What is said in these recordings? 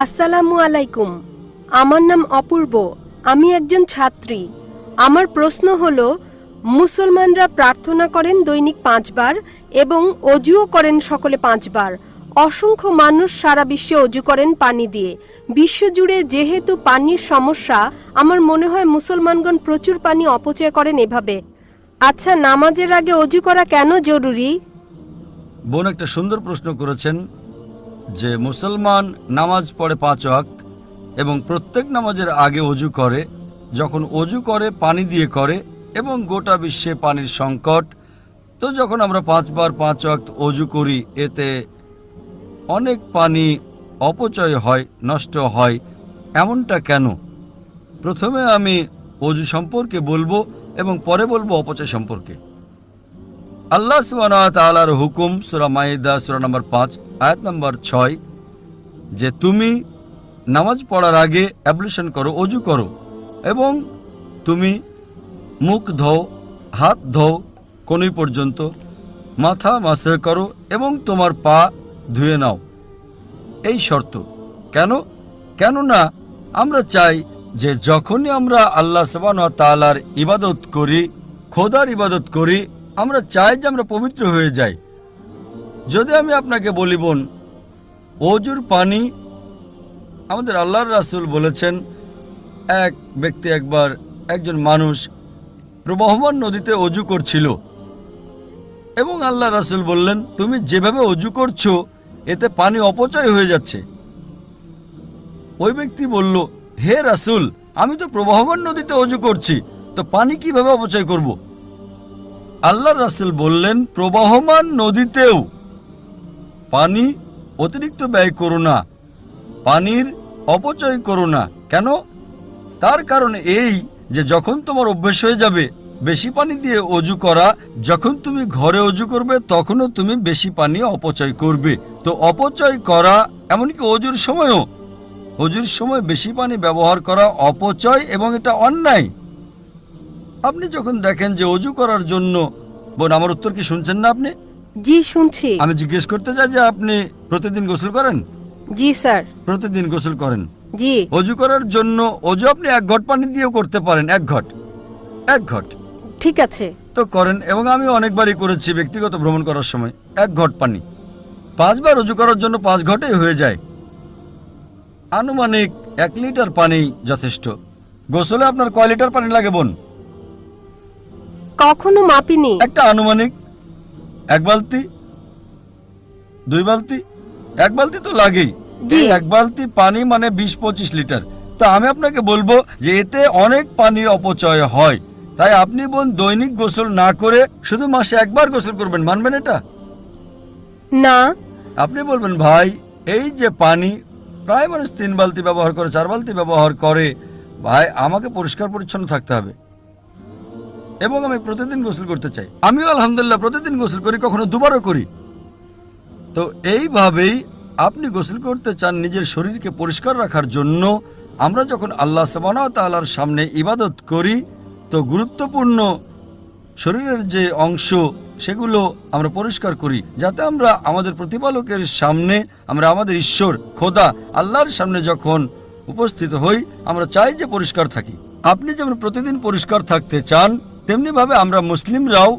আসসালামু আলাইকুম। আমার নাম অপূর্ব। আমি একজন ছাত্রী। আমার প্রশ্ন হলো, মুসলমানরা প্রার্থনা করেন দৈনিক 5 বার এবং অজুও করেন সকলে 5 বার। অসংখ্য মানুষ সারা বিশ্বে অজু করেন পানি দিয়ে। বিশ্বজুড়ে যেহেতু পানির সমস্যা, আমার মনে হয় মুসলমানগণ প্রচুর পানি অপচয় করেন এভাবে। আচ্ছা, নামাজের আগে অজু করা কেন জরুরি? বোন একটা সুন্দর প্রশ্ন করেছেন যে মুসলমান নামাজ পড়ে 5 ওয়াক্ত এবং প্রত্যেক নামাজের আগে অজু করে। যখন অজু করে পানি দিয়ে করে এবং গোটা বিশ্বে পানির সংকট, তো যখন আমরা 5 বার 5 ওয়াক্ত অজু করি এতে অনেক পানি অপচয় হয়, নষ্ট হয়। এমনটা কেন? প্রথমে আমি অজু সম্পর্কে বলবো এবং পরে বলবো অপচয় সম্পর্কে। আল্লাহ সুবহানাহু ওয়া তাআলার হুকুম সূরা মাইদা সূরা নম্বর 5 আয়াত নম্বর 6 যে তুমি নামাজ পড়ার আগে অ্যাবলিউশন করো, অজু করো এবং তুমি মুখ ধোও, হাত ধোও কনুই পর্যন্ত, মাথা মাসহ করো এবং তোমার পা ধুয়ে নাও। এই শর্ত কেন? কেননা আমরা চাই যে যখনই আমরা আল্লাহ সুবহানাহু ওয়া তাআলার ইবাদত করি, খোদার ইবাদত করি, আমরা চাই যে আমরা পবিত্র হয়ে যাই। যদি আমি আপনাকে বলি বোন, অজুর পানি আমাদের আল্লাহর রাসূল বলেছেন, এক ব্যক্তি একবার একজন মানুষ প্রবাহমান নদীতে অজু করছিল এবং আল্লাহ রাসূল বললেন, তুমি যেভাবে অজু করছো এতে পানি অপচয় হয়ে যাচ্ছে। ওই ব্যক্তি বলল, হে রাসূল, আমি তো প্রবাহমান নদীতে অজু করছি, তো পানি কিভাবে অপচয় করব? আল্লাহ রাসূল বললেন, প্রবাহমান নদীতেও পানি অতিরিক্ত ব্যয় করো না, পানির অপচয় করো না। কেন? তার কারণ এই যে যখন তোমার অভ্যেস হয়ে যাবে বেশি পানি দিয়ে অজু করা, যখন তুমি ঘরে অজু করবে তখনও তুমি বেশি পানি অপচয় করবে। তো অপচয় করা, এমনকি অজুর সময়ও, অজুর সময় বেশি পানি ব্যবহার করা অপচয় এবং এটা অন্যায়। আপনি যখন দেখেন যে অজু করার জন্য, বোন আমার উত্তর কি শুনছেন না আপনি? জি, শুনছি। আমি জিজ্ঞেস করতে চাই যে আপনি প্রতিদিন গোসল করেন? জি স্যার। প্রতিদিন গোসল করেন? জি। অজু করার জন্য অজু আপনি 1 ঘট পানি দিয়েও করতে পারেন, 1 ঘট, 1 ঘট ঠিক আছে। তো করেন। এবং আমি অনেকবারই করেছি ব্যক্তিগত ভ্রমণ করার সময়, 1 ঘট পানি। 5 বার অজু করার জন্য 5 ঘটেই হয়ে যায়। আনুমানিক 1 লিটার পানি যথেষ্ট। গোসলে আপনার কয় লিটার পানি লাগে বোন? কখনো মাপিনি। একটা আনুমানিক 1 বালতি, 2 বালতি, 1 বালতি তো লাগেই। জি। 1 বালতি পানি মানে 20-25 লিটার। তো আমি আপনাকে বলবো যে এতে অনেক পানি অপচয় হয়। তাই আপনি বোন দৈনিক গোসল না করে শুধু মাসে 1 বার গোসল করবেন, মানবেন এটা? না। আপনি বলবেন, ভাই এই যে পানি প্রায় মানুষ 3 বালতি ব্যবহার করে, 4 বালতি ব্যবহার করে, ভাই আমাকে পরিষ্কার পরিচ্ছন্ন থাকতে হবে এবং আমি প্রতিদিন গোসল করতে চাই। আমিও আলহামদুলিল্লাহ প্রতিদিন গোসল করি, কখনো 2 বারও করি। তো এইভাবেই আপনি গোসল করতে চান নিজের শরীরকে পরিষ্কার রাখার জন্য। আমরা যখন আল্লাহ সুবহানাহু ওয়া তাআলার সামনে ইবাদত করি তো গুরুত্বপূর্ণ শরীরের যে অংশ সেগুলো আমরা পরিষ্কার করি, যাতে আমরা আমাদের প্রতিপালকের সামনে, আমরা আমাদের ঈশ্বর খোদা আল্লাহর সামনে যখন উপস্থিত হই আমরা চাই যে পরিষ্কার থাকি। আপনি যেমন প্রতিদিন পরিষ্কার থাকতে চান, তেমনিভাবে আমরা মুসলিমরাও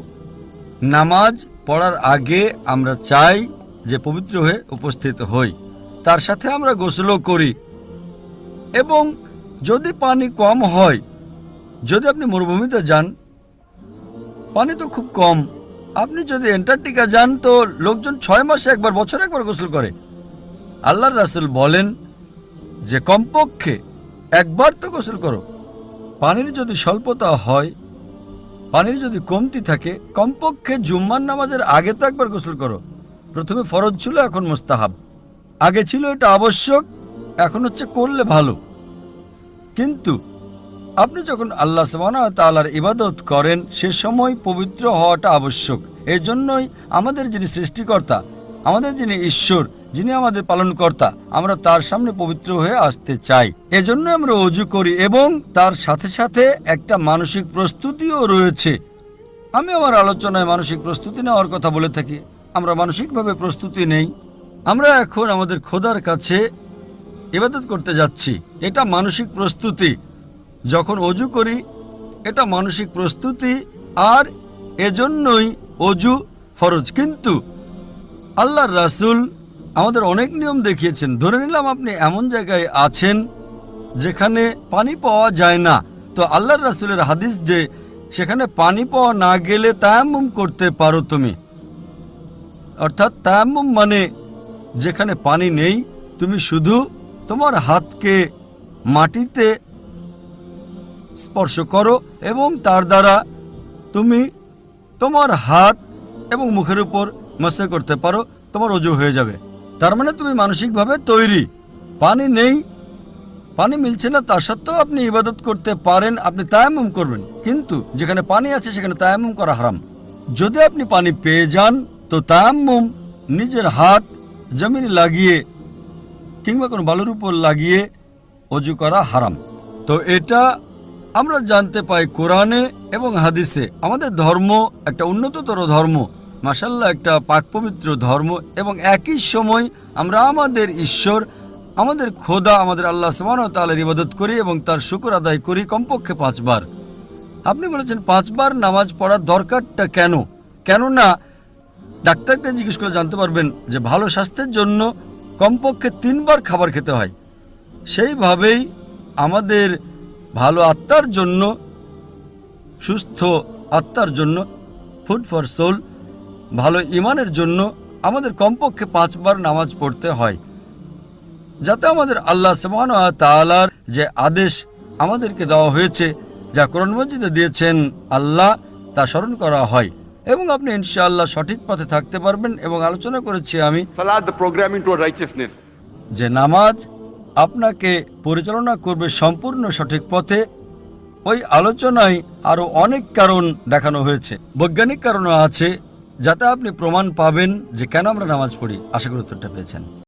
নামাজ পড়ার আগে আমরা চাই যে পবিত্র হয়ে উপস্থিত হই। তার সাথে আমরা গোসলও করি। এবং যদি পানি কম হয়, যদি আপনি মরুভূমিতে যান পানি তো খুব কম, আপনি যদি অ্যান্টার্কটিকা যান তো লোকজন 6 মাসে একবার, বছরে একবার গোসল করে। আল্লাহর রাসূল বলেন যে কমপক্ষে 1 বার তো গোসল করো। পানির যদি স্বল্পতা হয়, পানির যদি কমতি থাকে, কমপক্ষে জুম্মার নামাজের আগে তো 1 বার গোসল করো। প্রথমে ফরজ ছিল, এখন মুস্তাহাব। আগে ছিল এটা আবশ্যক, এখন হচ্ছে করলে ভালো। কিন্তু আপনি যখন আল্লাহ সুবহানাহু ওয়া তাআলার ইবাদত করেন সে সময় পবিত্র হওয়াটা আবশ্যক। এই জন্যই আমাদের যিনি সৃষ্টিকর্তা, আমাদের যিনি ঈশ্বর, যিনি আমাদের পালনকর্তা, আমরা তার সামনে পবিত্র হয়ে আসতে চাই। এজন্য আমরা ওযু করি এবং তার সাথে সাথে একটা মানসিক প্রস্তুতিও রয়েছে। আমি আমার আলোচনায় মানসিক প্রস্তুতি নেওয়ার কথা বলে থাকি। আমরা মানসিকভাবে প্রস্তুতি নেই। আমরা এখন আমাদের খোদার কাছে ইবাদত করতে যাচ্ছি, এটা মানসিক প্রস্তুতি। যখন অজু করি এটা মানসিক প্রস্তুতি, আর এজন্যই অজু ফরজ। কিন্তু আল্লাহর রাসূল আমাদের অনেক নিয়ম দেখিয়েছেন। ধরে নিলাম আপনি এমন জায়গায় আছেন যেখানে পানি পাওয়া যায় না, তো আল্লাহর রাসূলের হাদিস যে সেখানে পানি পাওয়া না গেলে তায়াম্মুম করতে পারো তুমি। অর্থাৎ তায়াম্মুম মানে যেখানে পানি নেই তুমি শুধু তোমার হাতকে মাটিতে স্পর্শ করো এবং তার দ্বারা তুমি তোমার হাত এবং মুখের উপর মাসা করতে পারো, তোমার ওযু হয়ে যাবে। তার মানে তুমি মানসিকভাবে তৈরি। পানি নেই, পানি মিলছে না, তার সত্ত্বেও আপনি ইবাদত করতে পারেন, আপনি তায়াম্মুম করবেন। কিন্তু যেখানে পানি আছে সেখানে তায়াম্মুম করা হারাম। যদি আপনি পানি পেয়ে যান তো তায়াম্মুম নিজের হাত জমিনে লাগিয়ে কিংবা কোনো বালুর উপর লাগিয়ে ওযু করা হারাম। তো এটা আমরা জানতে পাই কোরআনে এবং হাদিসে। আমাদের ধর্ম একটা উন্নততর ধর্ম, মাশাআল্লাহ একটা পাক পবিত্র ধর্ম, এবং একই সময় আমরা আমাদের ঈশ্বর, আমাদের খোদা, আমাদের আল্লাহ সুবহানাহু ওয়া তাআলার ইবাদত করি এবং তার শুকর আদায় করি কমপক্ষে 5 বার। আপনি বলেছেন 5 বার নামাজ পড়ার দরকারটা কেন? কেননা ডাক্তারকে জিজ্ঞেস করে জানতে পারবেন যে ভালো স্বাস্থ্যের জন্য কমপক্ষে 3 বার খাবার খেতে হয়। সেইভাবেই আমাদের ভালো আত্মার জন্য, সুস্থ আত্মার জন্য, ফুড ফর সোল, ভালো ঈমানের জন্য আমাদের কমপক্ষে 5 বার নামাজ পড়তে হয়, যাতে আমাদের আল্লাহ সুবহানাহু ওয়া তাআলার যে আদেশ আমাদেরকে দেওয়া হয়েছে, যা কোরআন মাজিদে দিয়েছেন আল্লাহ, তা স্মরণ করা হয়। এবং আপনি ইনশাআল্লাহ সঠিক পথে থাকতে পারবেন। এবং আলোচনা করেছি আমি Salat, the program into righteousness. যে নামাজ আপনাকে পরিচালনা করবে সম্পূর্ণ সঠিক পথে। ওই আলোচনায় আরও অনেক কারণ দেখানো হয়েছে, বৈজ্ঞানিক কারণও আছে, যাতে আপনি প্রমাণ পাবেন যে কেন আমরা নামাজ পড়ি। আশা করি উত্তরটা পেয়েছেন।